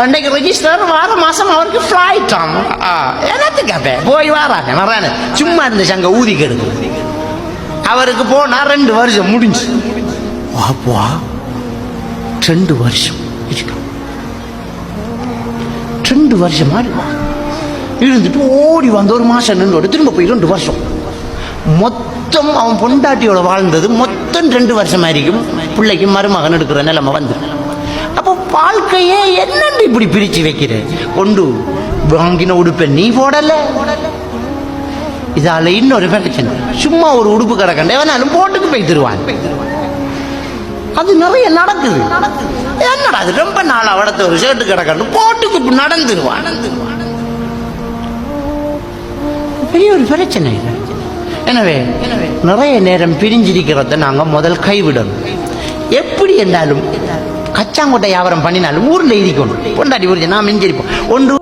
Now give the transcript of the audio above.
அன்றைக்கு ரெஜிஸ்டர் வார மாசம் அவருக்கு ஃபிளைட் ஆகும். என்னத்துக்கு போய் வரானே சும்மா இருந்துச்சு அங்க ஊதி கெடுக்கு. அவருக்கு போனா 2 வருஷம் முடிஞ்சு. 2 வருஷம் 2 வருஷமா இருந்துட்டு ஓடி வந்து 1 மாசம் நின்று திரும்ப போய் 2 வருஷம். மொத்தம் அவன் பொண்டாட்டியோட வாழ்ந்தது மொத்தம் 2 வருஷமா இருக்கும். பிள்ளைக்கு மருமகன் எடுக்கிற நிலைமை வந்து. அப்போ வாழ்க்கையே என்னன்னு இப்படி பிரிச்சு வைக்கிறேன். கொண்டு வாங்கின உடுப்பை நீ போடல. இதால இன்னொரு பிரச்சனை, சும்மா ஒரு உடுப்பு கிடக்கண்டே வேணாலும் போட்டுக்கு போய் தருவான். அது நிறைய நடக்குது. என்னடா அது ரொம்ப நாள் அவடத்த ஒரு ஷர்ட்டு கிடக்கணும் போட்டுக்கு நடந்துருவான். பெரிய ஒரு பிரச்சனை. எனவே நிறைய நேரம் பிரிஞ்சிருக்கிறத நாங்கள் முதல் கைவிடணும். எப்படி என்றாலும் கச்சாங்கொட்டை வியாபாரம் பண்ணினாலும் ஊரில் இருக்கணும். பொண்டாட்டி புரிஞ்சு நான் மிஞ்சிருப்போம். ஒன்று